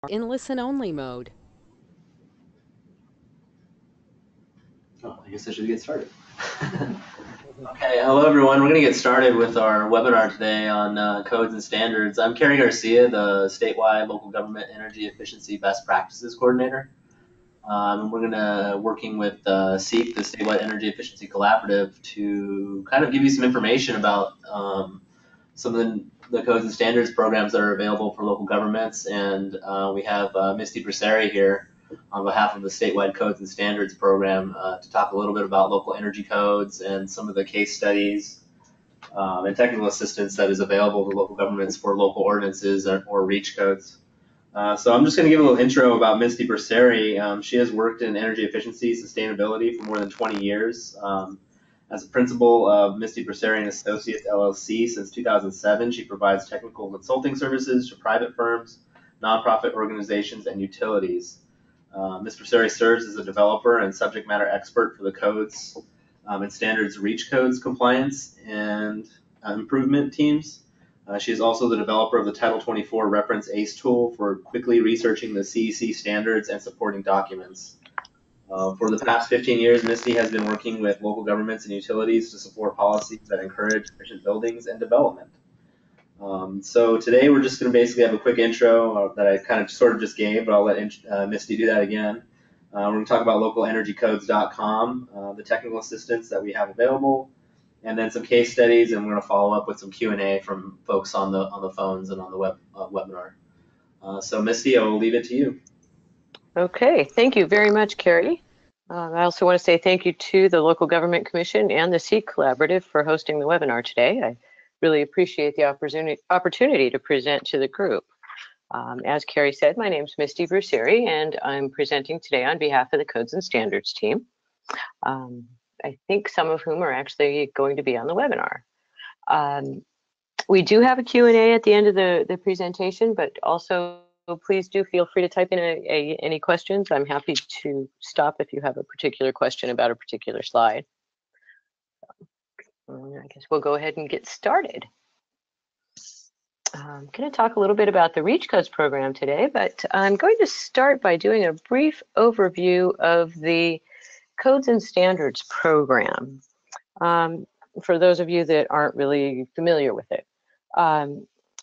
in listen-only mode. Oh, I guess I should get started. Okay, hello everyone. We're going to get started with our webinar today on codes and standards. I'm Kerry Garcia, the statewide local government energy efficiency best practices coordinator. We're going to working with CEC, the statewide energy efficiency collaborative, to kind of give you some information about some of the codes and standards programs that are available for local governments. And we have Misti Bruceri here on behalf of the statewide codes and standards program to talk a little bit about local energy codes and some of the case studies and technical assistance that is available to local governments for local ordinances or REACH codes. So I'm just going to give a little intro about Misti Bruceri. She has worked in energy efficiency sustainability for more than 20 years. As a principal of Misti Bruceri and Associates LLC since 2007, she provides technical consulting services to private firms, nonprofit organizations, and utilities. Ms. Bruceri serves as a developer and subject matter expert for the codes and standards REACH codes compliance and improvement teams. She is also the developer of the Title 24 Reference ACE tool for quickly researching the CEC standards and supporting documents. For the past 15 years, Misti has been working with local governments and utilities to support policies that encourage efficient buildings and development. So today we're just going to basically have a quick intro that I kind of sort of just gave, but I'll let Misti do that again. We're going to talk about localenergycodes.com, the technical assistance that we have available, and then some case studies, and we're going to follow up with some Q&A from folks on the phones and on the webinar. So Misti, I will leave it to you. Okay, thank you very much, Kerry. I also want to say thank you to the Local Government Commission and the CEC Collaborative for hosting the webinar today. I really appreciate the opportunity to present to the group. As Kerry said, my name is Misti Bruceri, and I'm presenting today on behalf of the Codes and Standards team. I think some of whom are actually going to be on the webinar. We do have a Q&A at the end of the presentation, but also please do feel free to type in any questions. I'm happy to stop if you have a particular question about a particular slide. I guess we'll go ahead and get started. I'm going to talk a little bit about the REACH Codes program today, but I'm going to start by doing a brief overview of the Codes and Standards program for those of you that aren't really familiar with it.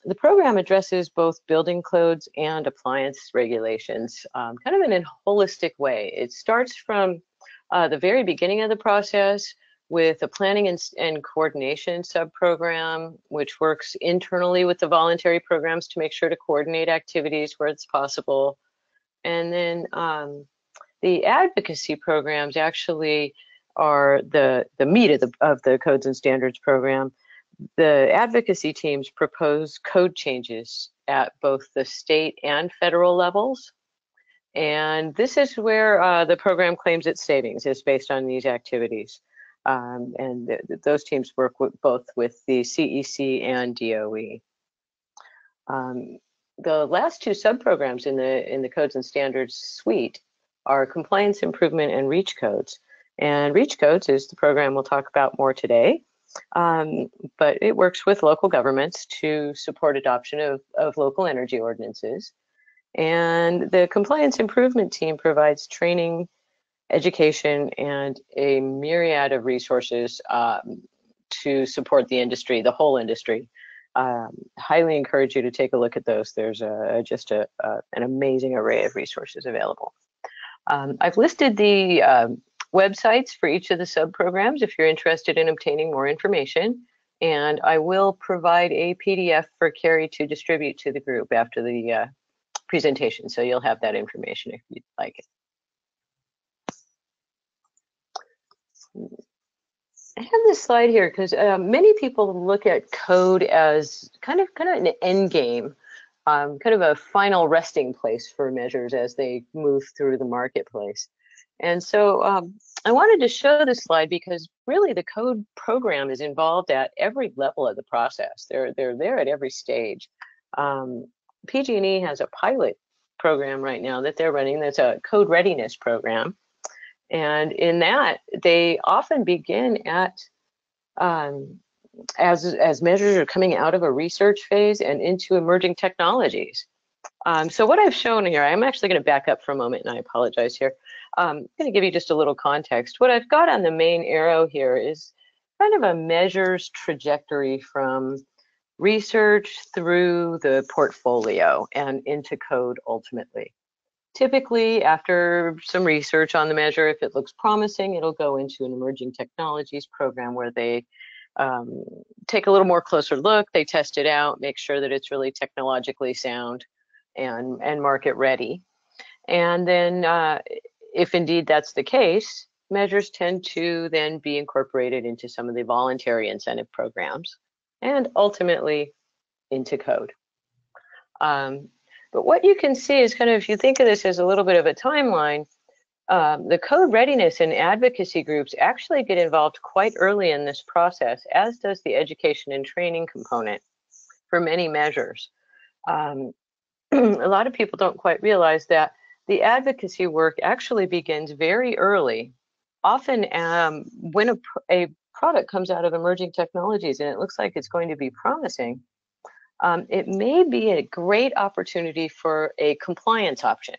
The program addresses both building codes and appliance regulations, kind of in a holistic way. It starts from the very beginning of the process with a planning and coordination sub-program, which works internally with the voluntary programs to make sure to coordinate activities where it's possible. And then the advocacy programs actually are the meat of the Codes and Standards program. The advocacy teams propose code changes at both the state and federal levels. And this is where the program claims its savings is based on these activities. And those teams work both with the CEC and DOE. The last two subprograms in the Codes and Standards suite are Compliance Improvement and REACH Codes. And REACH Codes is the program we'll talk about more today. But it works with local governments to support adoption of local energy ordinances. And the Compliance Improvement team provides training, education, and a myriad of resources to support the industry, the whole industry. Highly encourage you to take a look at those. There's just an amazing array of resources available. I've listed the websites for each of the sub-programs if you're interested in obtaining more information. And I will provide a PDF for Kerry to distribute to the group after the presentation. So you'll have that information if you'd like it. I have this slide here because many people look at code as kind of an end game, kind of a final resting place for measures as they move through the marketplace. And so I wanted to show this slide because really the code program is involved at every level of the process. They're there at every stage. PG&E has a pilot program right now that they're running that's a code readiness program. And in that, they often begin at, as measures are coming out of a research phase and into emerging technologies. So what I've shown here, I'm actually going to back up for a moment, and I apologize here. I'm going to give you just a little context. What I've got on the main arrow here is kind of a measures trajectory from research through the portfolio and into code ultimately. Typically, after some research on the measure, if it looks promising, it'll go into an emerging technologies program where they take a little more closer look, they test it out, make sure that it's really technologically sound and market ready. And then if indeed that's the case, measures tend to then be incorporated into some of the voluntary incentive programs and ultimately into code. But what you can see is kind of, if you think of this as a little bit of a timeline, the code readiness and advocacy groups actually get involved quite early in this process, as does the education and training component for many measures. A lot of people don't quite realize that the advocacy work actually begins very early, often when a product comes out of emerging technologies and it looks like it's going to be promising. It may be a great opportunity for a compliance option,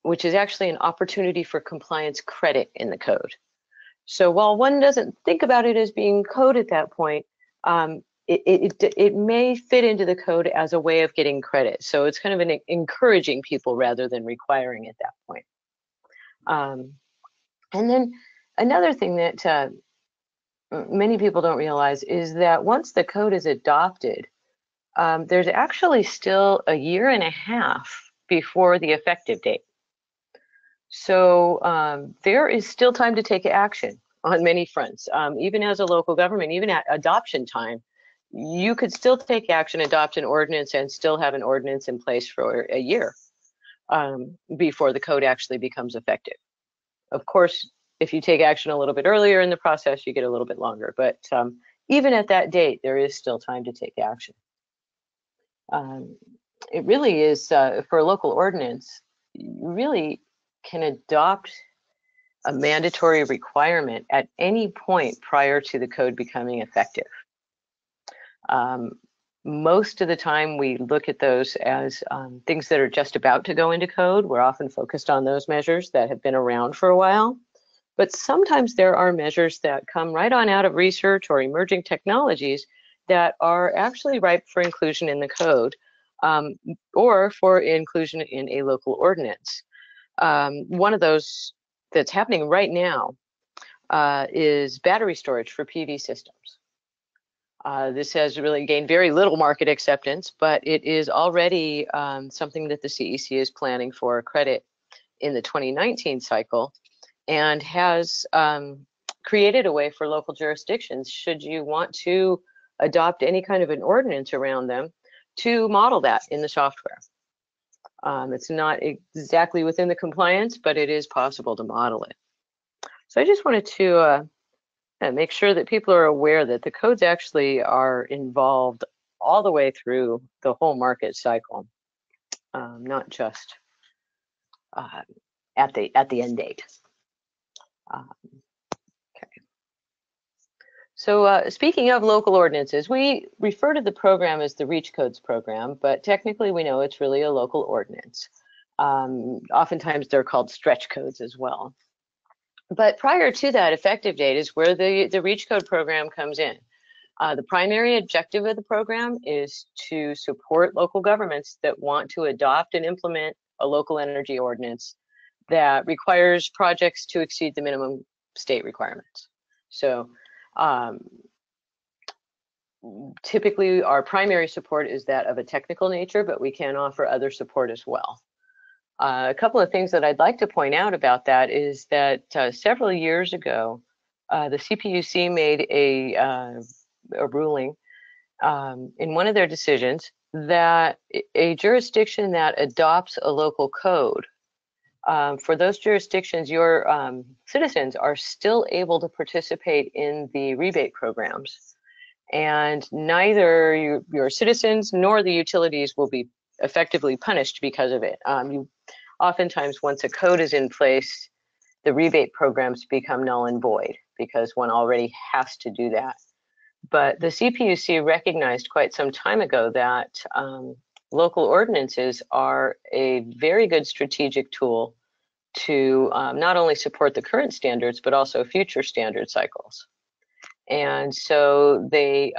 which is actually an opportunity for compliance credit in the code. So while one doesn't think about it as being code at that point, it may fit into the code as a way of getting credit. So it's kind of encouraging people rather than requiring at that point. And then another thing that many people don't realize is that once the code is adopted, there's actually still a year and a half before the effective date. So there is still time to take action on many fronts. Even as a local government, even at adoption time, you could still take action, adopt an ordinance, and still have an ordinance in place for a year before the code actually becomes effective. Of course, if you take action a little bit earlier in the process, you get a little bit longer. But even at that date, there is still time to take action. It really is, for a local ordinance, you really can adopt a mandatory requirement at any point prior to the code becoming effective. Most of the time we look at those as things that are just about to go into code. We're often focused on those measures that have been around for a while, but sometimes there are measures that come right on out of research or emerging technologies that are actually ripe for inclusion in the code or for inclusion in a local ordinance. One of those that's happening right now is battery storage for PV systems. This has really gained very little market acceptance, but it is already something that the CEC is planning for credit in the 2019 cycle and has created a way for local jurisdictions, should you want to adopt any kind of an ordinance around them, to model that in the software. It's not exactly within the compliance, but it is possible to model it. So I just wanted to make sure that people are aware that the codes actually are involved all the way through the whole market cycle, not just at the end date. Okay. So speaking of local ordinances, we refer to the program as the Reach Codes program, but technically we know it's really a local ordinance. Oftentimes they're called stretch codes as well. But prior to that effective date is where the Reach Code program comes in. The primary objective of the program is to support local governments that want to adopt and implement a local energy ordinance that requires projects to exceed the minimum state requirements. So typically our primary support is that of a technical nature, but we can offer other support as well. A couple of things that I'd like to point out about that is that several years ago, the CPUC made a ruling in one of their decisions that a jurisdiction that adopts a local code, for those jurisdictions, your citizens are still able to participate in the rebate programs. And neither your citizens nor the utilities will be effectively punished because of it. Oftentimes, once a code is in place, the rebate programs become null and void because one already has to do that. But the CPUC recognized quite some time ago that local ordinances are a very good strategic tool to not only support the current standards, but also future standard cycles. And so they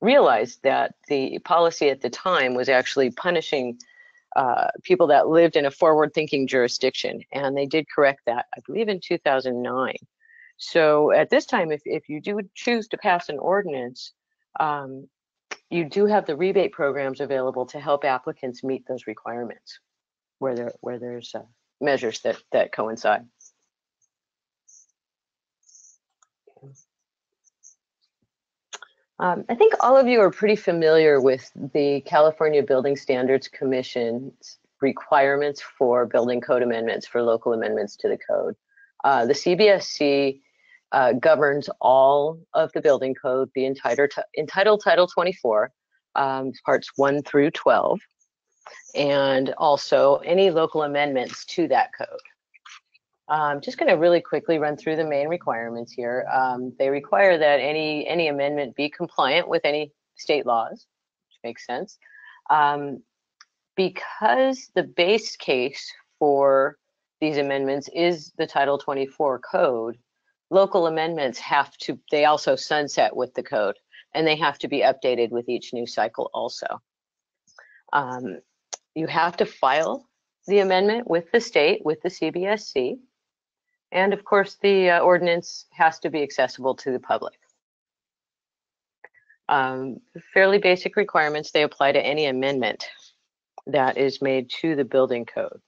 realized that the policy at the time was actually punishing people that lived in a forward-thinking jurisdiction, and they did correct that, I believe, in 2009. So at this time, if you do choose to pass an ordinance, you do have the rebate programs available to help applicants meet those requirements, where there's measures that coincide. I think all of you are pretty familiar with the California Building Standards Commission's requirements for building code amendments, for local amendments to the code. The CBSE governs all of the building code, the entitled Title 24, parts 1 through 12, and also any local amendments to that code. I'm just going to really quickly run through the main requirements here. They require that any amendment be compliant with any state laws, which makes sense. Because the base case for these amendments is the Title 24 code, local amendments they also sunset with the code, and they have to be updated with each new cycle also. You have to file the amendment with the state, with the CBSE. And of course, the ordinance has to be accessible to the public. Fairly basic requirements, they apply to any amendment that is made to the building code.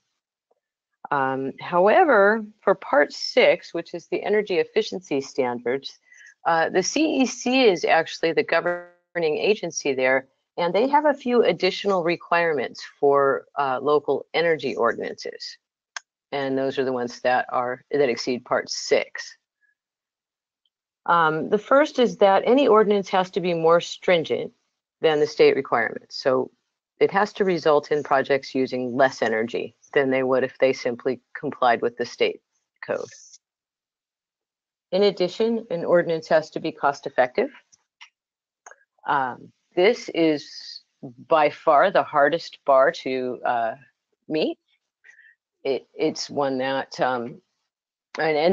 However, for Part 6, which is the energy efficiency standards, the CEC is actually the governing agency there, and they have a few additional requirements for local energy ordinances. And those are the ones that exceed Part 6. The first is that any ordinance has to be more stringent than the state requirements. So it has to result in projects using less energy than they would if they simply complied with the state code. In addition, an ordinance has to be cost effective. This is by far the hardest bar to meet. It's one that, and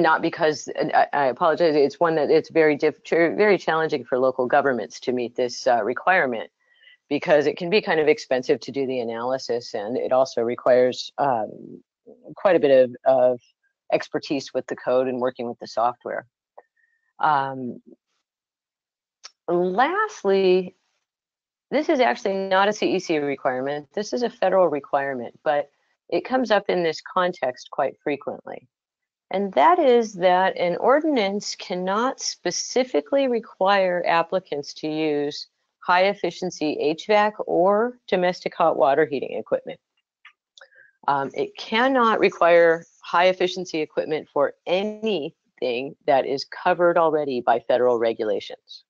not because, I apologize, it's one that it's very challenging for local governments to meet this requirement, because it can be kind of expensive to do the analysis, and it also requires quite a bit of expertise with the code and working with the software. Lastly, this is actually not a CEC requirement. This is a federal requirement, but it comes up in this context quite frequently. And that is that an ordinance cannot specifically require applicants to use high efficiency HVAC or domestic hot water heating equipment. It cannot require high efficiency equipment for anything that is covered already by federal regulations.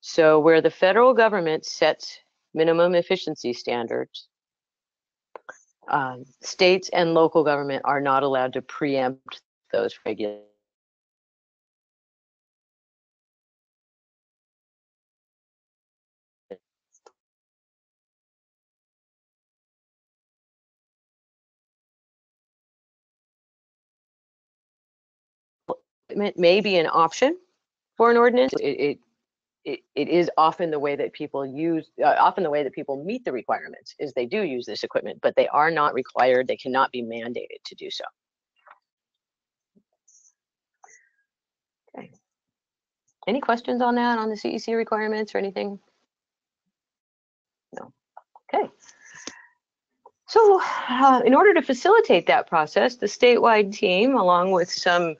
So where the federal government sets minimum efficiency standards, states and local government are not allowed to preempt those regulations. It may be an option for an ordinance. It is often the way that people meet the requirements is they do use this equipment, but they are not required. They cannot be mandated to do so. Okay. Any questions on that, on the CEC requirements or anything? No. Okay. So in order to facilitate that process, the statewide team, along with some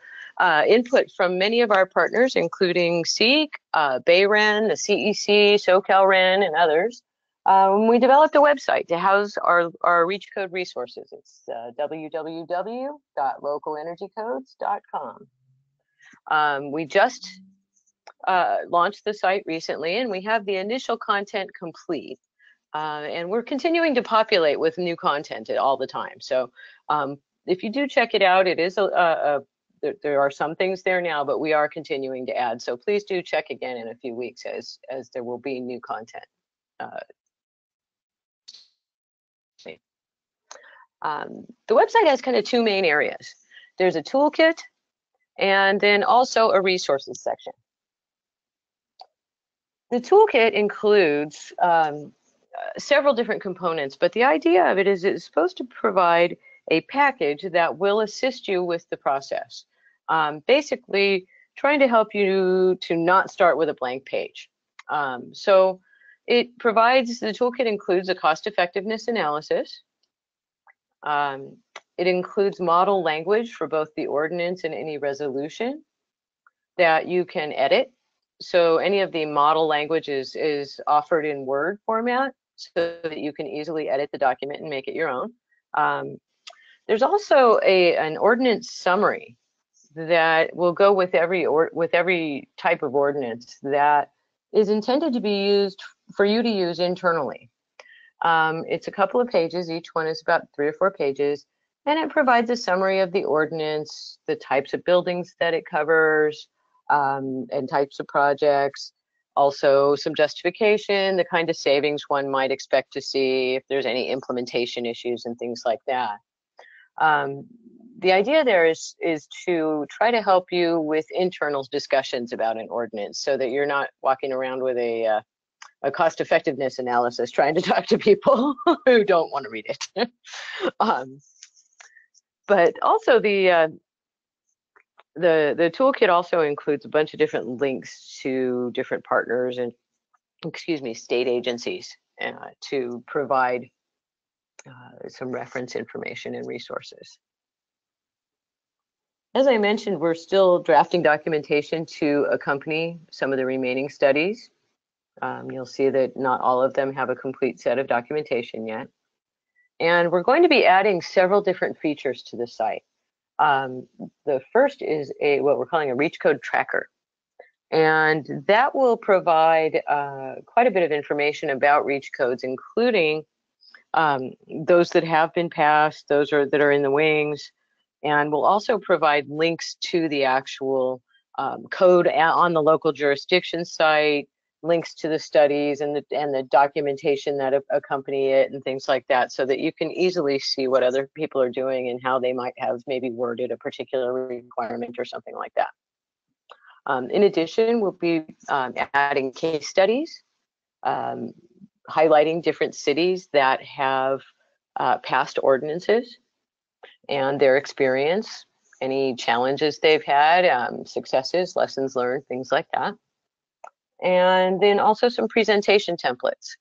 input from many of our partners, including CEC, BayREN, the CEC, SoCalREN, and others, we developed a website to house our REACH code resources. It's www.localenergycodes.com. We just launched the site recently, and we have the initial content complete. And we're continuing to populate with new content all the time. So if you do check it out, it is there are some things there now, but we are continuing to add. So please do check again in a few weeks as there will be new content The website has kind of two main areas. There's a toolkit and then also a resources section. The toolkit includes several different components, but the idea of it is it's supposed to provide a package that will assist you with the process. Basically, trying to help you to not start with a blank page. So it provides, the toolkit includes a cost effectiveness analysis. It includes model language for both the ordinance and any resolution that you can edit. So any of the model language is offered in Word format so that you can easily edit the document and make it your own. There's also an ordinance summary that will go with every type of ordinance that is intended to be used for you to use internally. It's a couple of pages, each one is about 3 or 4 pages, and it provides a summary of the ordinance, the types of buildings that it covers, and types of projects, also some justification, the kind of savings one might expect to see if there's any implementation issues and things like that. The idea there is to try to help you with internal discussions about an ordinance so that you're not walking around with a cost effectiveness analysis trying to talk to people who don't want to read it. But also the toolkit also includes a bunch of different links to different partners and, state agencies to provide some reference information and resources. As I mentioned, we're still drafting documentation to accompany some of the remaining studies. You'll see that not all of them have a complete set of documentation yet. And we're going to be adding several different features to the site. The first is what we're calling a reach code tracker. And that will provide quite a bit of information about reach codes, including those that have been passed, those that are in the wings, and will also provide links to the actual code on the local jurisdiction site, links to the studies and the documentation that accompany it and things like that, so that you can easily see what other people are doing and how they might have maybe worded a particular requirement or something like that. In addition, we'll be adding case studies, highlighting different cities that have passed ordinances and their experience, any challenges they've had, successes, lessons learned, things like that. And then also some presentation templates.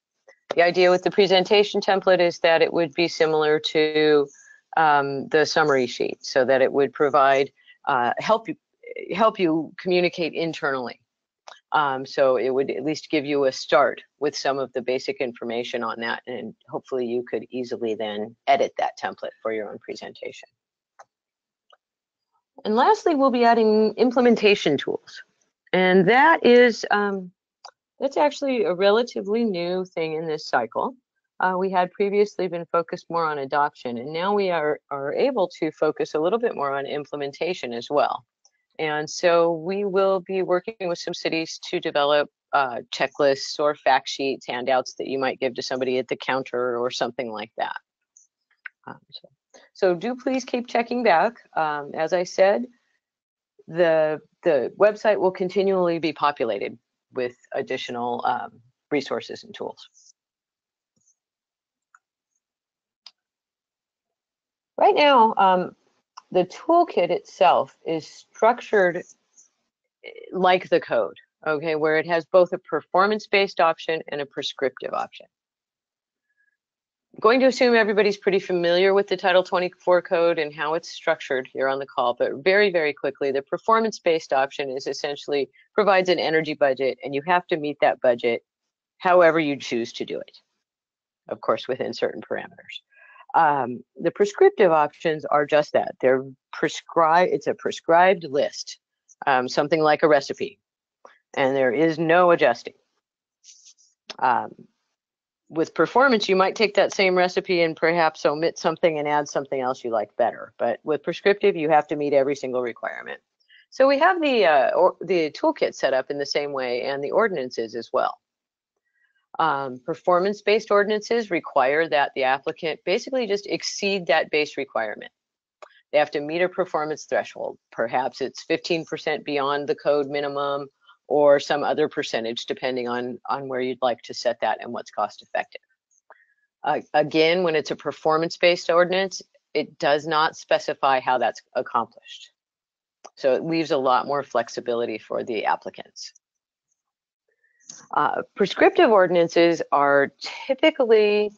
The idea with the presentation template is that it would be similar to the summary sheet, so that it would provide, help you communicate internally. So it would at least give you a start with some of the basic information on that, and hopefully you could easily then edit that template for your own presentation. And lastly, we'll be adding implementation tools. And that is, that's actually a relatively new thing in this cycle. We had previously been focused more on adoption, and now we are able to focus a little bit more on implementation as well. And so we will be working with some cities to develop checklists or fact sheets, handouts that you might give to somebody at the counter or something like that. So do please keep checking back. As I said, the website will continually be populated with additional resources and tools. Right now, the toolkit itself is structured like the code, okay, where it has both a performance-based option and a prescriptive option. I'm going to assume everybody's pretty familiar with the Title 24 code and how it's structured here on the call, but very, very quickly, the performance-based option is essentially provides an energy budget, and you have to meet that budget however you choose to do it, of course, within certain parameters. The prescriptive options are just that. They're prescribed, it's a prescribed list, something like a recipe, and there is no adjusting. With performance, you might take that same recipe and perhaps omit something and add something else you like better. But with prescriptive, you have to meet every single requirement. So we have the toolkit set up in the same way, and the ordinances as well. Performance-based ordinances require that the applicant basically just exceed that base requirement. They have to meet a performance threshold. Perhaps it's 15% beyond the code minimum or some other percentage, depending on where you'd like to set that and what's cost effective. Again, when it's a performance-based ordinance, it does not specify how that's accomplished. So it leaves a lot more flexibility for the applicants. Prescriptive ordinances are typically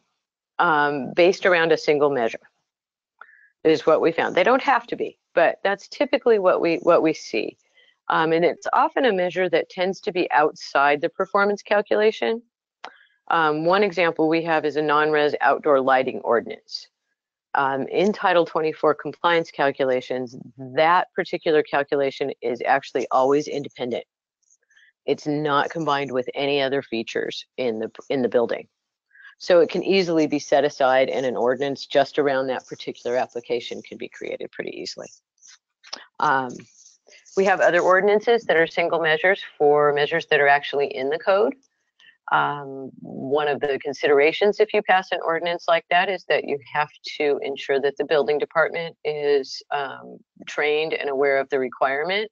based around a single measure, is what we found. They don't have to be, but that's typically what we see. And it's often a measure that tends to be outside the performance calculation. One example we have is a non-res outdoor lighting ordinance. In Title 24 compliance calculations, that particular calculation is actually always independent. It's not combined with any other features in the building. So it can easily be set aside, and an ordinance just around that particular application can be created pretty easily. We have other ordinances that are single measures for measures that are actually in the code. One of the considerations if you pass an ordinance like that is that you have to ensure that the building department is trained and aware of the requirement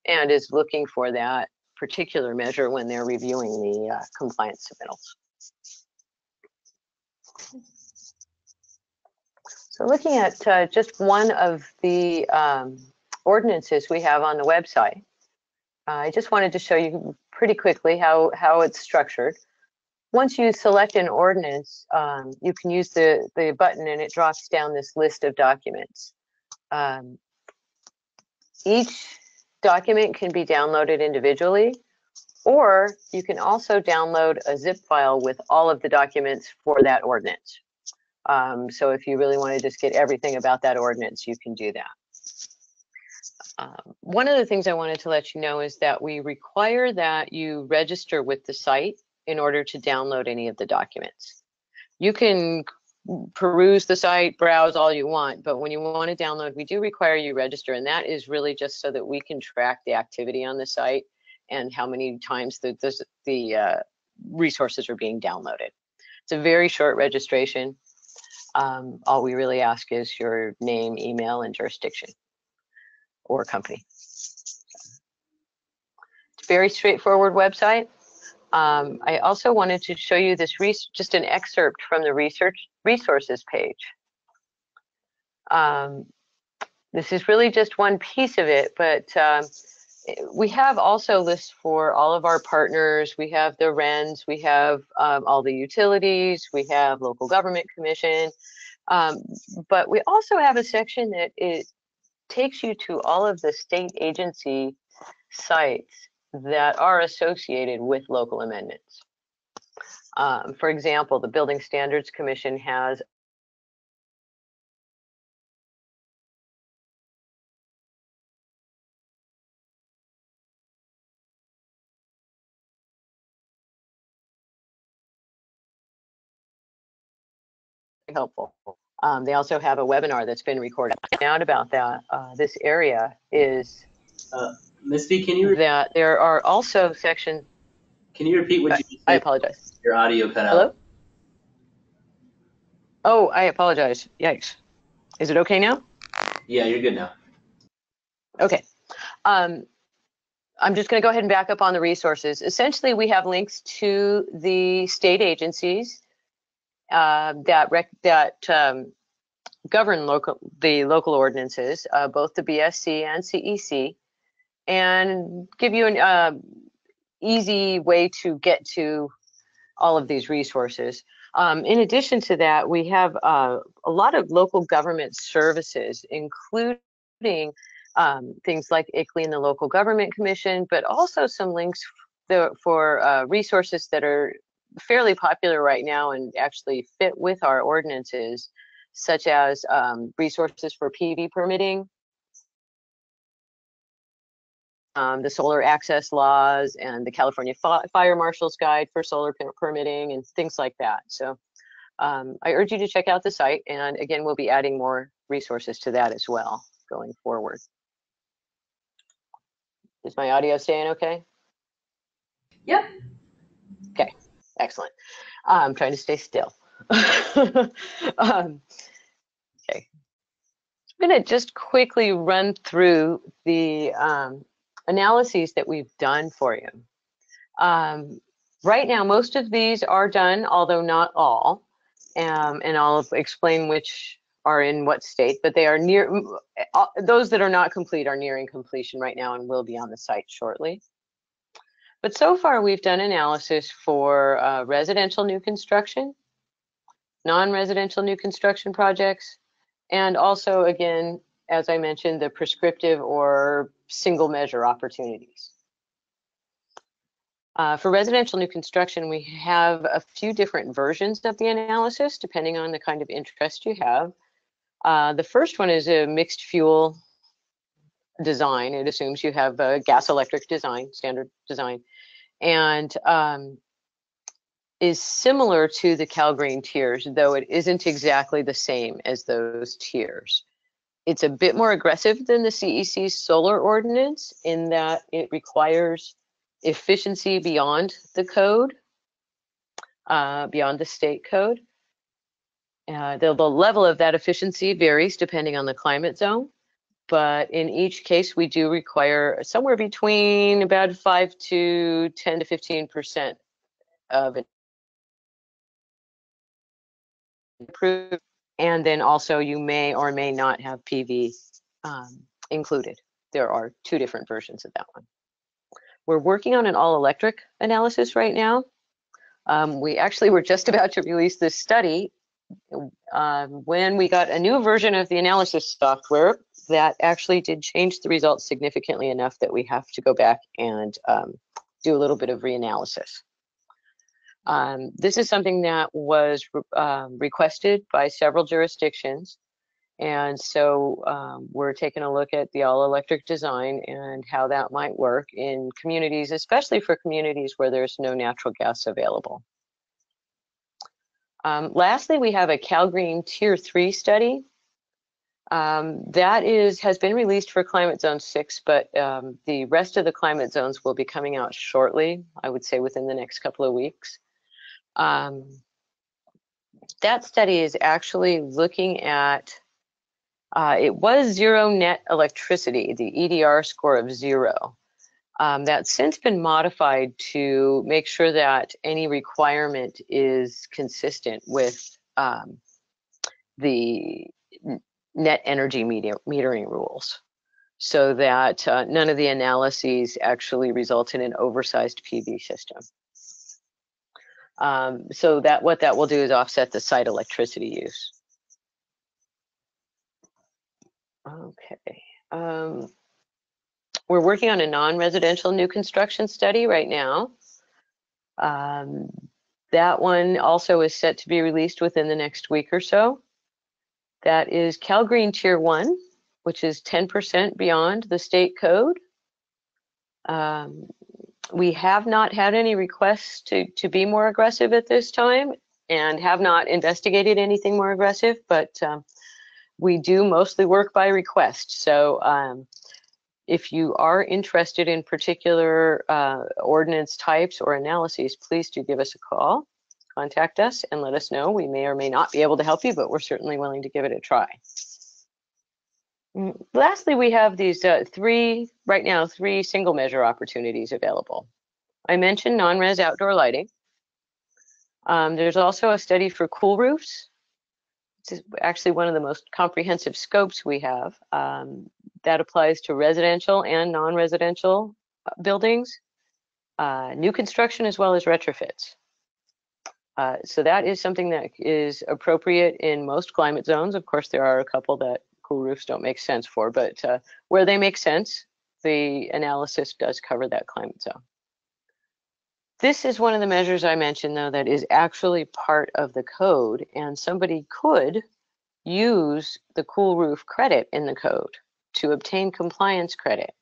and is looking for that particular measure when they're reviewing the compliance submittals. So looking at just one of the ordinances we have on the website, I just wanted to show you pretty quickly how it's structured. Once you select an ordinance, you can use the button and it drops down this list of documents. Each document can be downloaded individually, or you can also download a zip file with all of the documents for that ordinance. So if you really want to just get everything about that ordinance, you can do that. One of the things I wanted to let you know is that we require that you register with the site in order to download any of the documents. You can peruse the site, browse all you want, but when you want to download, we do require you register, and that is really just so that we can track the activity on the site and how many times the resources are being downloaded. It's a very short registration. All we really ask is your name, email, and jurisdiction or company. It's a very straightforward website. I also wanted to show you this just an excerpt from the resources page. This is really just one piece of it, but we have also lists for all of our partners. We have the RENs, we have all the utilities, we have local government commission, but we also have a section that takes you to all of the state agency sites that are associated with local amendments. For example, the Building Standards Commission has helpful. They also have a webinar that's been recorded. Out about that, this area is Misty, can you that there are also sections. Can you repeat what you said? I apologize. Your audio cut out. Hello? Oh, I apologize. Yikes. Is it okay now? Yeah, you're good now. Okay. I'm just going to go ahead and back up on the resources. Essentially, we have links to the state agencies that govern the local ordinances, both the BSC and CEC, and give you an easy way to get to all of these resources. In addition to that, we have a lot of local government services, including things like ICLEI and the Local Government Commission, but also some links for resources that are fairly popular right now and actually fit with our ordinances, such as resources for PV permitting, the solar access laws, and the California Fire Marshal's Guide for solar permitting and things like that. So I urge you to check out the site, and again, we'll be adding more resources to that as well going forward. Is my audio staying okay? Yep. Okay, Excellent. I'm trying to stay still. Okay. I'm going to just quickly run through the analyses that we've done for you. Right now, most of these are done, although not all, and I'll explain which are in what state, but they are near, those that are not complete are nearing completion right now and will be on the site shortly. But so far, we've done analysis for residential new construction, non-residential new construction projects, and also, again, as I mentioned, the prescriptive or single measure opportunities. For residential new construction, we have a few different versions of the analysis, depending on the kind of interest you have. The first one is a mixed fuel design. It assumes you have a gas electric design, standard design, and is similar to the CalGreen tiers, though it isn't exactly the same as those tiers. It's a bit more aggressive than the CEC solar ordinance in that it requires efficiency beyond the code, beyond the state code. The level of that efficiency varies depending on the climate zone, but in each case we do require somewhere between about 5 to 10 to 15% of it improved, and then also you may or may not have PV included. There are two different versions of that one. We're working on an all-electric analysis right now. We actually were just about to release this study when we got a new version of the analysis software that actually did change the results significantly enough that we have to go back and do a little bit of reanalysis. This is something that was requested by several jurisdictions. And so we're taking a look at the all-electric design and how that might work in communities, especially for communities where there's no natural gas available. Lastly, we have a CalGreen Tier 3 study. That has been released for Climate Zone 6, but the rest of the climate zones will be coming out shortly, I would say within the next couple of weeks. That study is actually looking at it was zero net electricity, the EDR score of 0. That's since been modified to make sure that any requirement is consistent with the net energy metering rules, so that none of the analyses actually result in an oversized PV system. So that what that will do is offset the site electricity use. Okay. We're working on a non-residential new construction study right now. That one also is set to be released within the next week or so. That is CalGreen Tier 1, which is 10% beyond the state code. We have not had any requests to be more aggressive at this time and have not investigated anything more aggressive, but we do mostly work by request. So if you are interested in particular ordinance types or analyses, please do give us a call, contact us, and let us know. We may or may not be able to help you, but we're certainly willing to give it a try. Lastly, we have these three single measure opportunities available. I mentioned non-res outdoor lighting. There's also a study for cool roofs. It's actually one of the most comprehensive scopes we have. That applies to residential and non-residential buildings, new construction as well as retrofits. So that is something that is appropriate in most climate zones. Of course, there are a couple that cool roofs don't make sense for, but where they make sense, the analysis does cover that climate zone. This is one of the measures I mentioned, though, that is actually part of the code, and somebody could use the cool roof credit in the code to obtain compliance credit.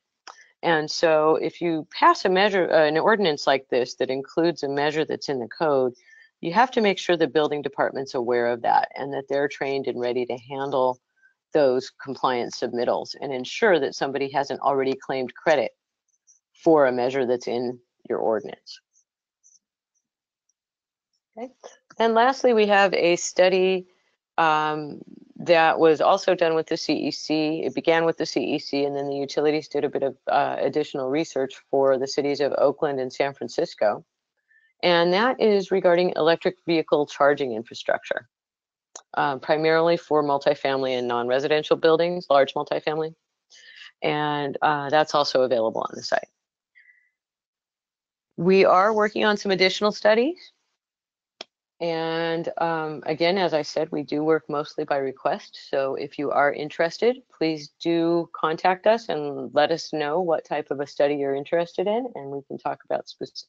And so if you pass a measure, an ordinance like this that includes a measure that's in the code, you have to make sure the building department's aware of that and that they're trained and ready to handle those compliance submittals and ensure that somebody hasn't already claimed credit for a measure that's in your ordinance. Okay. And lastly, we have a study that was also done with the CEC. It began with the CEC, and then the utilities did a bit of additional research for the cities of Oakland and San Francisco. And that is regarding electric vehicle charging infrastructure, primarily for multifamily and non-residential buildings, large multifamily. And that's also available on the site. We are working on some additional studies. And again, as I said, we do work mostly by request. So if you are interested, please do contact us and let us know what type of a study you're interested in, and we can talk about specific.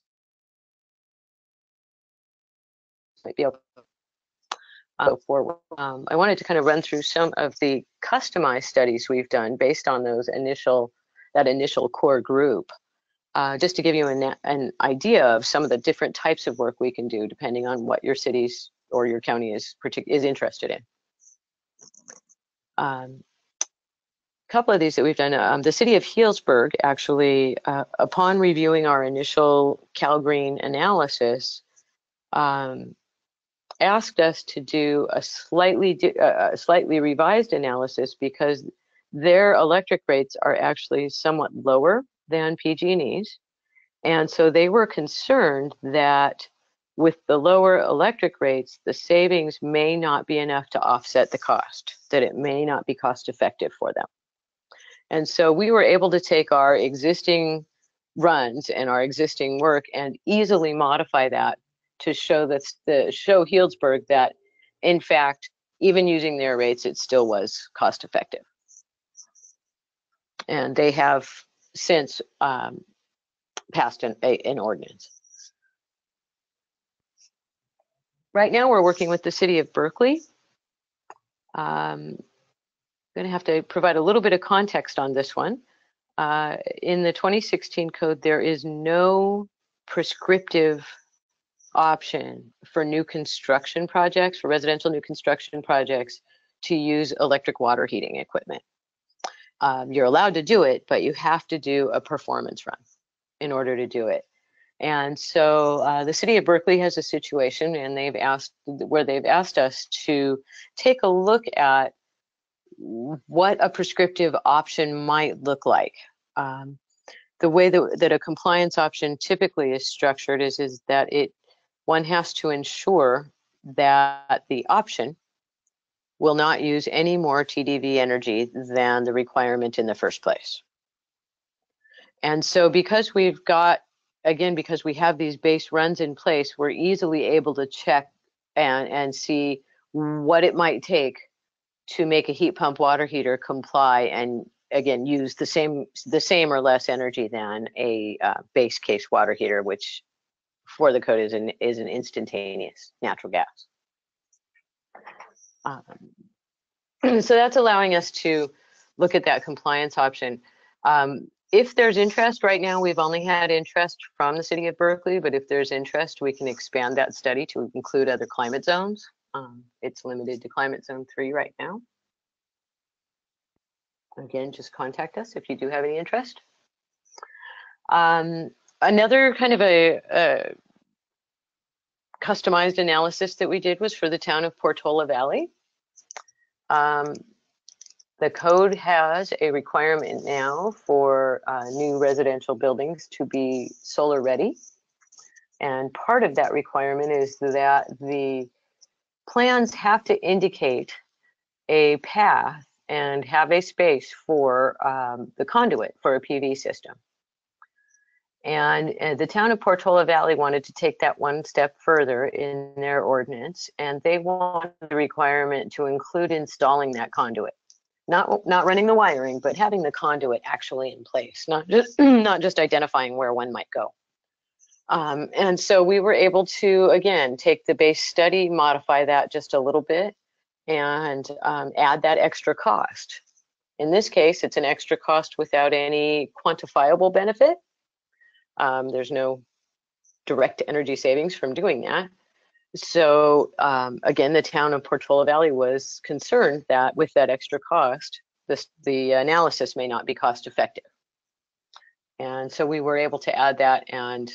I wanted to kind of run through some of the customized studies we've done based on that initial core group, just to give you an idea of some of the different types of work we can do depending on what your cities or your county is interested in. A couple of these that we've done, the city of Healdsburg actually, upon reviewing our initial CalGreen analysis, asked us to do a slightly revised analysis because their electric rates are actually somewhat lower than PG&E's. And so they were concerned that with the lower electric rates, the savings may not be enough to offset the cost, that it may not be cost effective for them. And so we were able to take our existing runs and our existing work and easily modify that to show Healdsburg that, in fact, even using their rates, it still was cost effective. And they have since passed an ordinance. Right now, we're working with the city of Berkeley. I'm going to have to provide a little bit of context on this one. In the 2016 code, there is no prescriptive option for new construction projects, for residential new construction projects, to use electric water heating equipment. You're allowed to do it, but you have to do a performance run in order to do it. And so the city of Berkeley has a situation, and they've asked us to take a look at what a prescriptive option might look like. The way that a compliance option typically is structured is that one has to ensure that the option will not use any more TDV energy than the requirement in the first place. And so because we have these base runs in place, we're easily able to check and see what it might take to make a heat pump water heater comply and, again, use the same or less energy than a base case water heater, which for the code is an instantaneous natural gas. So that's allowing us to look at that compliance option. If there's interest, right now we've only had interest from the city of Berkeley, but if there's interest, we can expand that study to include other climate zones. It's limited to climate zone 3 right now. Again, just contact us if you do have any interest. Another kind of a customized analysis that we did was for the town of Portola Valley. The code has a requirement now for new residential buildings to be solar ready. And part of that requirement is that the plans have to indicate a path and have a space for the conduit for a PV system. And the town of Portola Valley wanted to take that one step further in their ordinance, and they want the requirement to include installing that conduit. Not running the wiring, but having the conduit actually in place, not just identifying where one might go. And so we were able to, again, take the base study, modify that just a little bit, and add that extra cost. In this case, it's an extra cost without any quantifiable benefit. There's no direct energy savings from doing that. So again, the town of Portola Valley was concerned that with that extra cost, the analysis may not be cost effective. And so we were able to add that and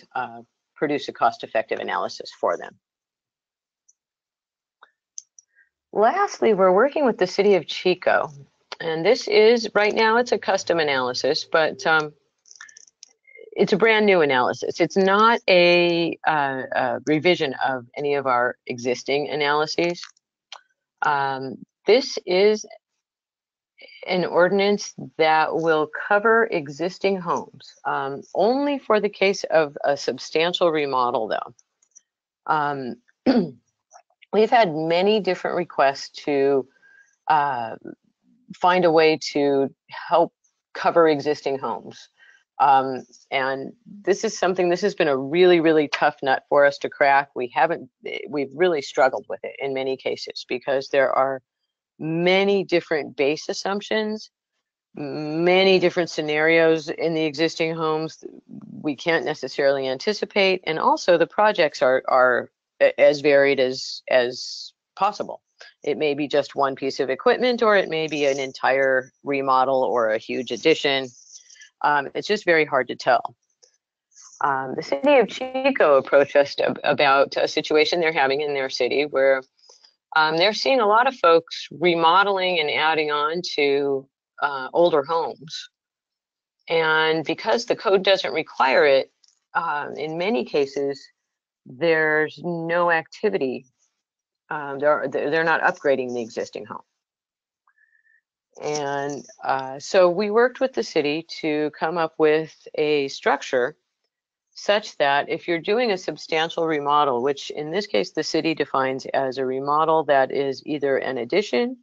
produce a cost effective analysis for them. Lastly, we're working with the city of Chico. And this is, right now, it's a custom analysis, but it's a brand new analysis. It's not a revision of any of our existing analyses. This is an ordinance that will cover existing homes, only for the case of a substantial remodel, though. We've had many different requests to find a way to help cover existing homes. And this is something, this has been a really, really tough nut for us to crack. We've really struggled with it in many cases because there are many different base assumptions, many different scenarios in the existing homes we can't necessarily anticipate, and also the projects are as varied as possible. It may be just one piece of equipment, or it may be an entire remodel or a huge addition. It's just very hard to tell. The city of Chico approached us about a situation they're having in their city where they're seeing a lot of folks remodeling and adding on to older homes. And because the code doesn't require it, in many cases, there's no activity. They're not upgrading the existing home. And so we worked with the city to come up with a structure such that if you're doing a substantial remodel, which in this case the city defines as a remodel that is either an addition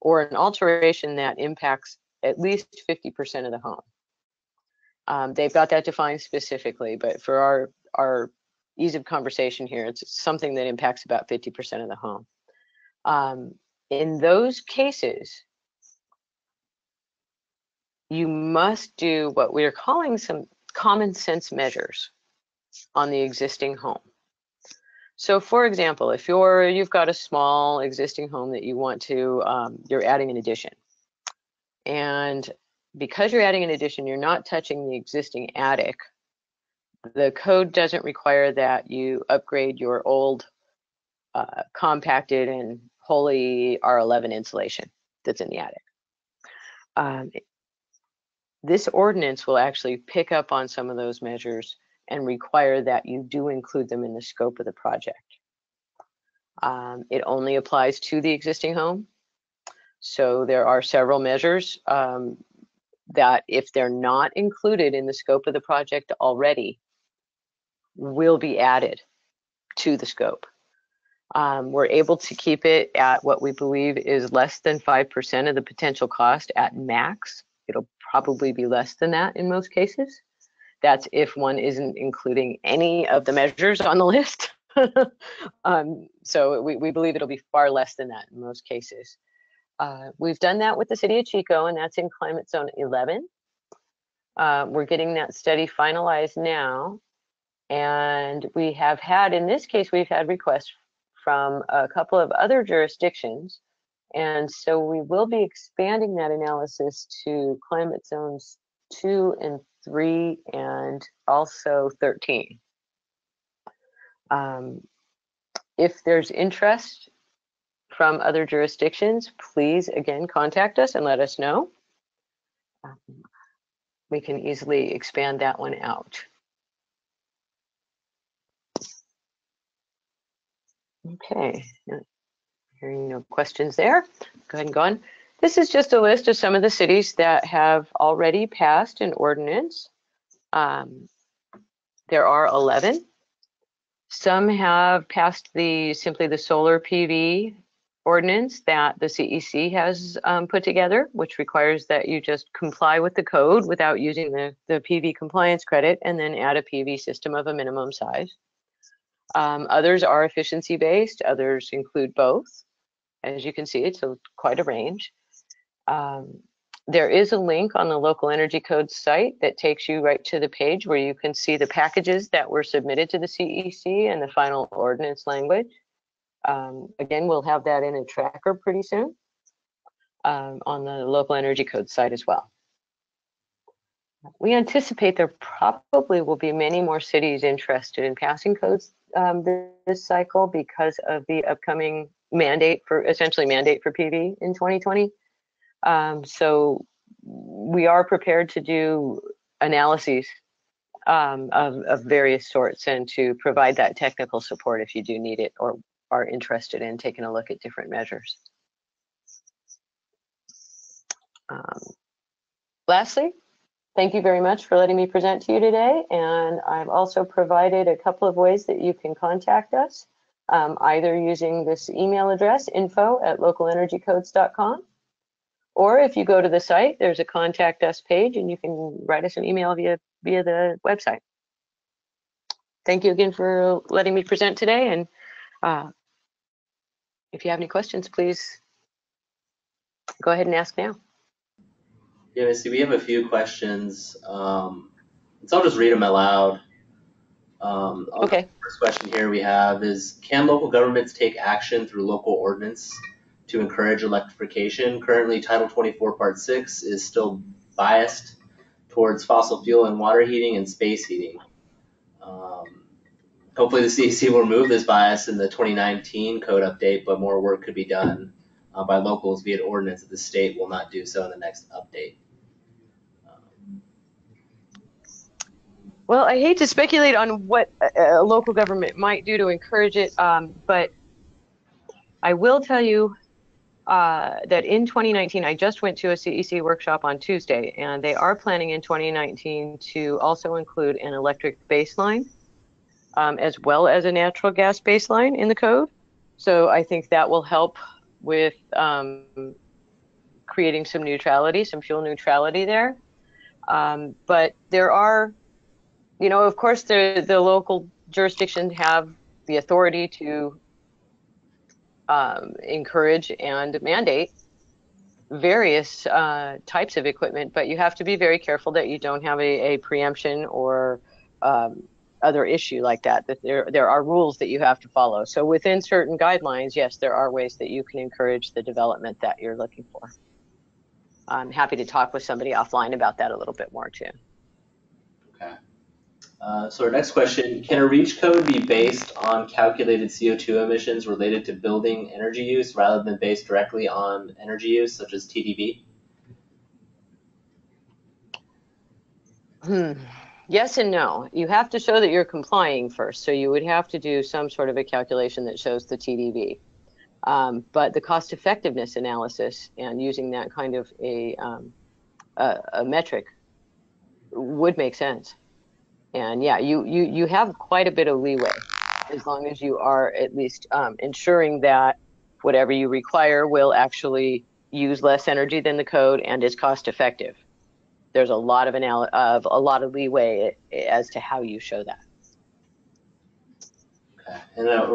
or an alteration that impacts at least 50% of the home. They've got that defined specifically, but for our ease of conversation here, it's something that impacts about 50% of the home. In those cases, you must do what we're calling some common sense measures on the existing home. So for example, if you've got a small existing home that you want to, you're adding an addition. And because you're adding an addition, you're not touching the existing attic. The code doesn't require that you upgrade your old compacted and wholly R11 insulation that's in the attic. This ordinance will actually pick up on some of those measures and require that you do include them in the scope of the project. It only applies to the existing home. So there are several measures that if they're not included in the scope of the project already, will be added to the scope. We're able to keep it at what we believe is less than 5% of the potential cost at max. It'll probably be less than that in most cases. That's if one isn't including any of the measures on the list. So we believe it'll be far less than that in most cases. We've done that with the city of Chico, and that's in climate zone 11. We're getting that study finalized now. And we have had, in this case, we've had requests from a couple of other jurisdictions. And so we will be expanding that analysis to climate zones 2 and 3 and also 13. If there's interest from other jurisdictions, please, again, contact us and let us know. We can easily expand that one out. Okay, hearing no questions there. Go ahead and go on. This is just a list of some of the cities that have already passed an ordinance. There are 11. Some have passed simply the solar PV ordinance that the CEC has put together, which requires that you just comply with the code without using the PV compliance credit and then add a PV system of a minimum size. Others are efficiency based, others include both. As you can see, it's quite a range. There is a link on the local energy code site that takes you right to the page where you can see the packages that were submitted to the CEC and the final ordinance language. Again, we'll have that in a tracker pretty soon on the local energy code site as well. We anticipate there probably will be many more cities interested in passing codes this cycle because of the upcoming essentially mandate for PV in 2020. So we are prepared to do analyses of various sorts and to provide that technical support if you do need it or are interested in taking a look at different measures. Lastly, thank you very much for letting me present to you today. And I've also provided a couple of ways that you can contact us, either using this email address, info@localenergycodes.com, or if you go to the site, there's a contact us page and you can write us an email via the website. Thank you again for letting me present today. And if you have any questions, please go ahead and ask now. Yeah, Misty, we have a few questions. So I'll just read them aloud. Okay. The first question here we have is, can local governments take action through local ordinance to encourage electrification? Currently, Title 24, Part 6 is still biased towards fossil fuel and water heating and space heating. Hopefully the CEC will remove this bias in the 2019 code update, but more work could be done by locals via ordinance that the state will not do so in the next update. Well, I hate to speculate on what a local government might do to encourage it, but I will tell you that in 2019, I just went to a CEC workshop on Tuesday, and they are planning in 2019 to also include an electric baseline as well as a natural gas baseline in the code. So I think that will help with creating some neutrality, some fuel neutrality there. But there are, of course, the local jurisdictions have the authority to encourage and mandate various types of equipment, but you have to be very careful that you don't have a preemption or other issue like that, that there are rules that you have to follow. So within certain guidelines, yes, there are ways that you can encourage the development that you're looking for. I'm happy to talk with somebody offline about that a little bit more too. Okay. So our next question, can a REACH code be based on calculated CO2 emissions related to building energy use rather than based directly on energy use, such as TDV? Yes and no. You have to show that you're complying first. So you would have to do some sort of a calculation that shows the TDV. But the cost effectiveness analysis and using that kind of a metric would make sense. And yeah, you have quite a bit of leeway as long as you are at least ensuring that whatever you require will actually use less energy than the code and is cost effective. There's a lot of leeway as to how you show that. Okay. And a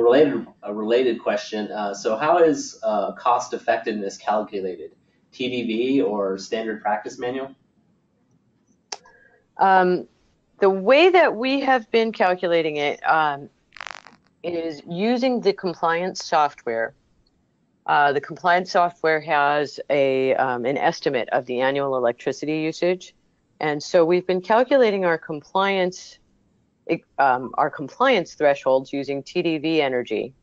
related question. So how is cost effectiveness calculated? TDV or standard practice manual? The way that we have been calculating it is using the compliance software. The compliance software has an estimate of the annual electricity usage. And so we've been calculating our compliance thresholds using TDV energy.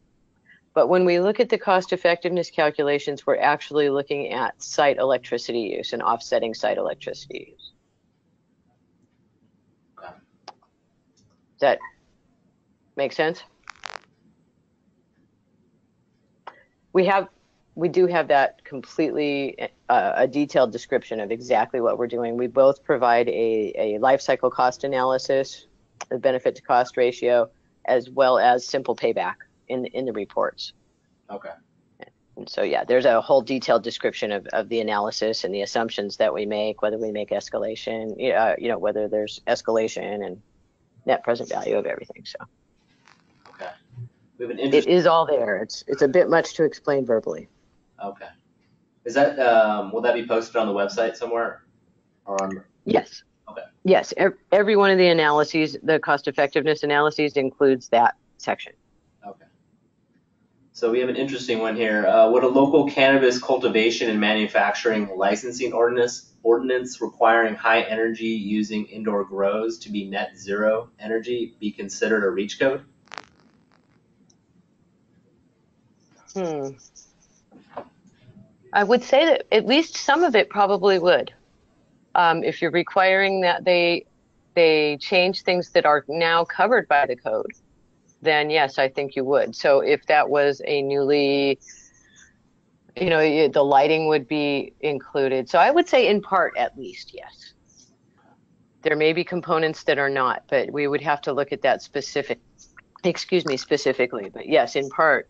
But when we look at the cost effectiveness calculations, we're actually looking at site electricity use and offsetting site electricity use. Okay. Does that make sense? We do have that completely a detailed description of exactly what we're doing. We both provide a life cycle cost analysis, the benefit to cost ratio, as well as simple payback in the reports. Okay. And so yeah, there's a whole detailed description of the analysis and the assumptions that we make, whether we make escalation, whether there's escalation and net present value of everything. So Okay. We have an it is all there. It's a bit much to explain verbally. Okay. Is that will that be posted on the website somewhere, or on? Yes. Okay. Yes. Every one of the analyses, the cost effectiveness analyses, includes that section. Okay. So we have an interesting one here. Would a local cannabis cultivation and manufacturing licensing ordinance requiring high energy using indoor grows to be net zero energy be considered a REACH code? Hmm. I would say that at least some of it probably would. If you're requiring that they change things that are now covered by the code, then yes, I think you would. So if that was a newly, the lighting would be included. So I would say in part, at least, yes. There may be components that are not, but we would have to look at that specifically. But yes, in part,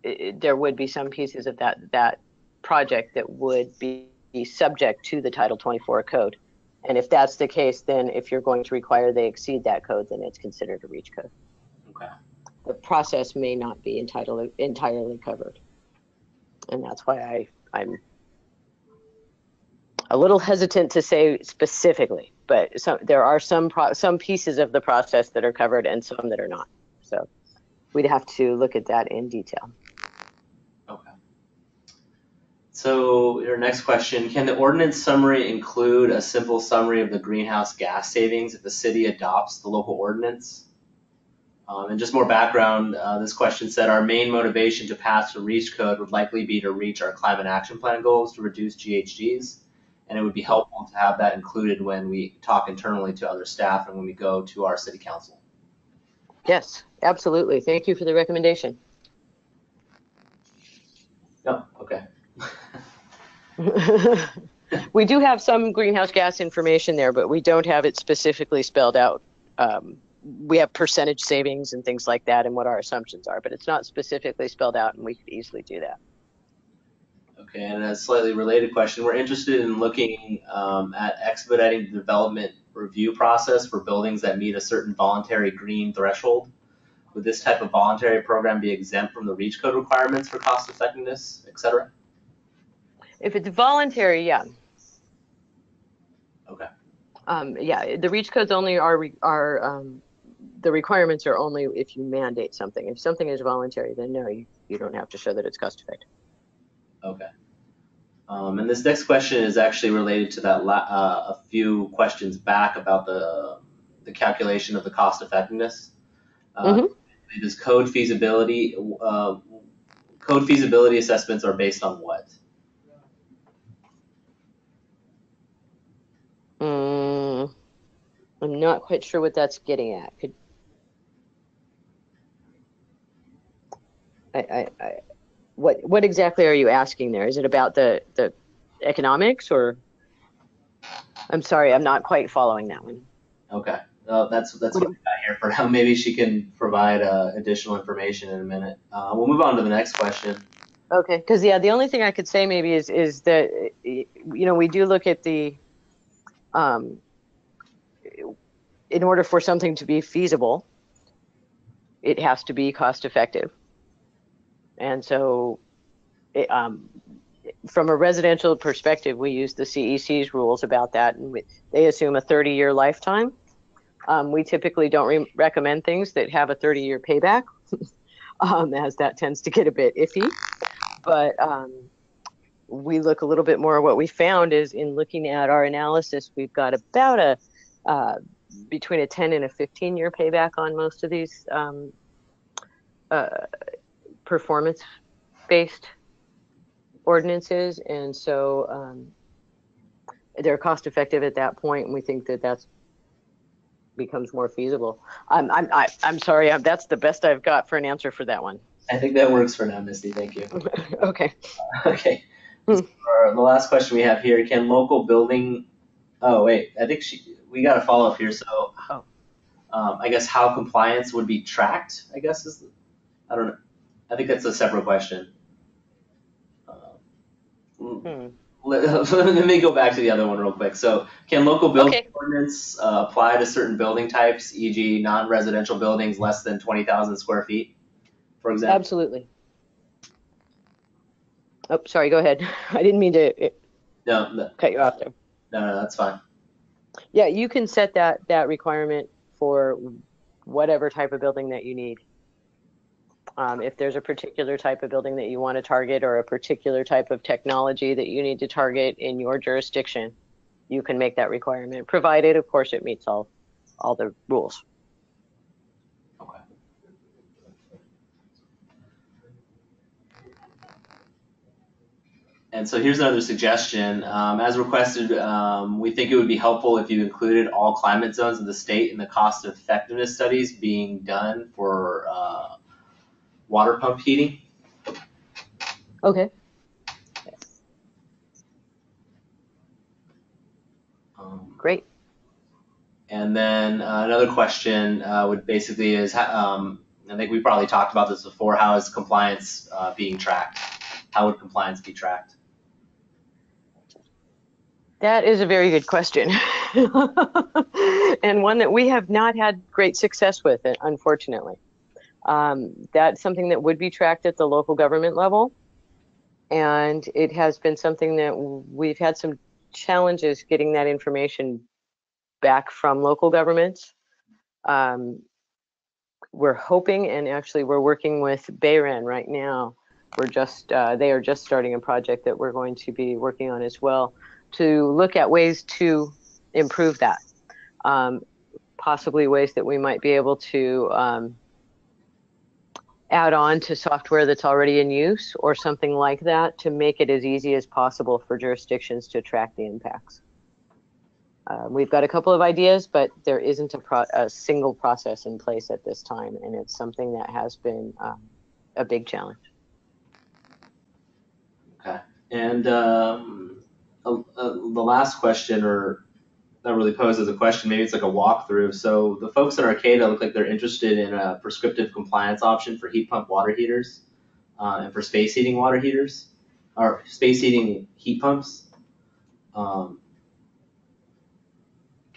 there would be some pieces of that project that would be subject to the Title 24 code. And if that's the case, then if you're going to require they exceed that code, then it's considered a reach code. Okay. The process may not be entirely covered. And that's why I'm a little hesitant to say specifically, but there are some pieces of the process that are covered and some that are not. So we'd have to look at that in detail. Okay. So your next question, can the ordinance summary include a simple summary of the greenhouse gas savings if the city adopts the local ordinance? And just more background, this question said our main motivation to pass the REACH code would likely be to reach our climate action plan goals to reduce GHGs. And it would be helpful to have that included when we talk internally to other staff and when we go to our city council. Yes, absolutely. Thank you for the recommendation. Oh, okay. We do have some greenhouse gas information there, but we don't have it specifically spelled out. We have percentage savings and things like that and what our assumptions are, but it's not specifically spelled out, and we could easily do that. Okay, and a slightly related question. We're interested in looking at expediting the development review process for buildings that meet a certain voluntary green threshold. Would this type of voluntary program be exempt from the REACH code requirements for cost effectiveness, et cetera? If it's voluntary, yeah. Okay. Yeah, the REACH codes only are the requirements are only if you mandate something. If something is voluntary, then no, you don't have to show that it's cost effective. Okay. And this next question is actually related to that a few questions back about the calculation of the cost effectiveness. Does code feasibility assessments are based on what? I'm not quite sure what that's getting at. What exactly are you asking there? Is it about the economics, or? I'm sorry, I'm not quite following that one. Okay, that's what we got here for now. Maybe she can provide additional information in a minute. We'll move on to the next question. Okay, because yeah, the only thing I could say maybe is that we do look at the in order for something to be feasible, it has to be cost effective. And so from a residential perspective, we use the CEC's rules about that, and they assume a 30-year lifetime. We typically don't recommend things that have a 30-year payback, as that tends to get a bit iffy. But we look a little bit more. What we found is in looking at our analysis, we've got about between a 10 and a 15-year payback on most of these performance-based ordinances, and so they're cost effective at that point, and we think that becomes more feasible. I'm sorry, that's the best I've got for an answer for that one. I think that works for now, Misty. Thank you. Okay. Okay. For the last question we have here: can local building? Oh wait, I think we got a follow up here. So, I guess how compliance would be tracked? I guess I don't know. I think that's a separate question. Let me go back to the other one real quick. So, can local building ordinance apply to certain building types, e.g., non-residential buildings less than 20,000 square feet, for example? Absolutely. Oh, sorry. Go ahead. I didn't mean to cut you off there. No, that's fine. Yeah, you can set that requirement for whatever type of building that you need. If there's a particular type of building that you want to target, or a particular type of technology that you need to target in your jurisdiction, you can make that requirement, provided, of course, it meets all the rules. Okay. And so here's another suggestion. As requested, we think it would be helpful if you included all climate zones of the state in the cost effectiveness studies being done for water pump heating. Okay. Great. And then another question would basically is, I think we probably talked about this before, how is compliance being tracked? How would compliance be tracked? That is a very good question. And one that we have not had great success with, unfortunately. That's something that would be tracked at the local government level. And it has been something that we've had some challenges getting that information back from local governments. We're hoping, and actually we're working with Bayren right now. They are just starting a project that we're going to be working on as well to look at ways to improve that. Possibly ways that we might be able to add on to software that's already in use or something like that to make it as easy as possible for jurisdictions to track the impacts. We've got a couple of ideas, but there isn't a single process in place at this time, and it's something that has been a big challenge. Okay. And the last question, or not really posed as a question, maybe it's like a walkthrough. So the folks at Arcata look like they're interested in a prescriptive compliance option for heat pump water heaters and for space heating water heaters, or space heating heat pumps. Can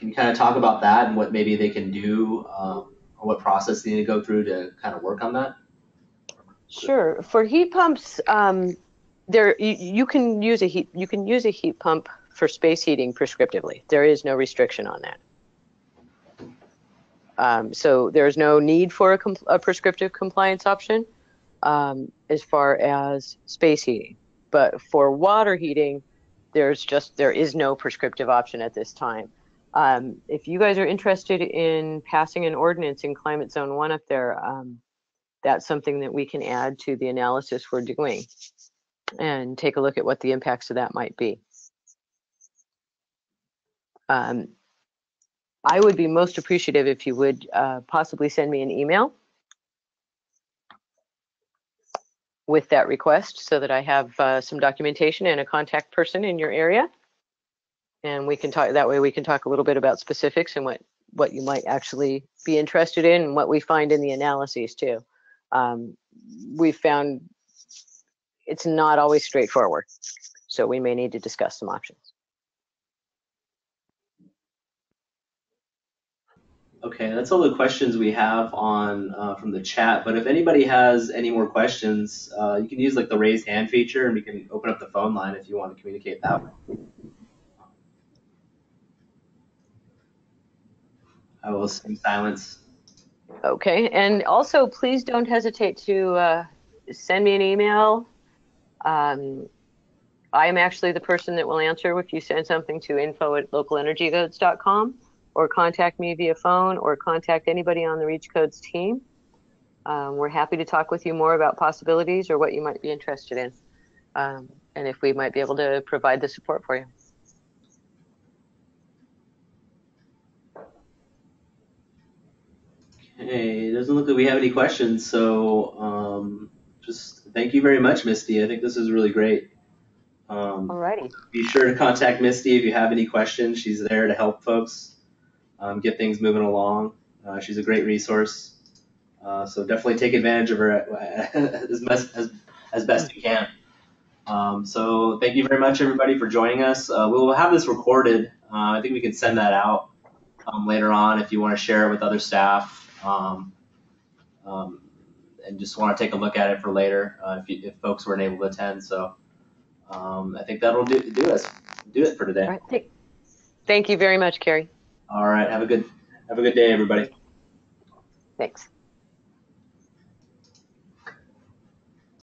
you kind of talk about that and what maybe they can do, or what process they need to go through to kind of work on that? Sure. For heat pumps, you can use a heat pump for space heating prescriptively. There is no restriction on that. So there's no need for a prescriptive compliance option as far as space heating. But for water heating, there is no prescriptive option at this time. If you guys are interested in passing an ordinance in Climate Zone 1 up there, that's something that we can add to the analysis we're doing and take a look at what the impacts of that might be. I would be most appreciative if you would possibly send me an email with that request so that I have some documentation and a contact person in your area. And we can talk, that way we can talk a little bit about specifics and what you might actually be interested in and what we find in the analyses too. We found it's not always straightforward, so we may need to discuss some options. Okay, that's all the questions we have on from the chat. But if anybody has any more questions, you can use like the raised hand feature, and we can open up the phone line if you want to communicate that way. I will assume silence. Okay, and also please don't hesitate to send me an email. I'm actually the person that will answer if you send something to info@localenergycodes.com, or contact me via phone, or contact anybody on the Reach Codes team. We're happy to talk with you more about possibilities or what you might be interested in, and if we might be able to provide the support for you. Okay, it doesn't look like we have any questions, so just thank you very much, Misty. I think this is really great. Alrighty. Be sure to contact Misty if you have any questions. She's there to help folks get things moving along. She's a great resource, so definitely take advantage of her as best you can. So thank you very much, everybody, for joining us. We will have this recorded. I think we can send that out later on if you want to share it with other staff. And just want to take a look at it for later if folks weren't able to attend. So I think that'll do it for today. All right. Thank you very much, Carrie. All right. Have a good day, everybody. Thanks.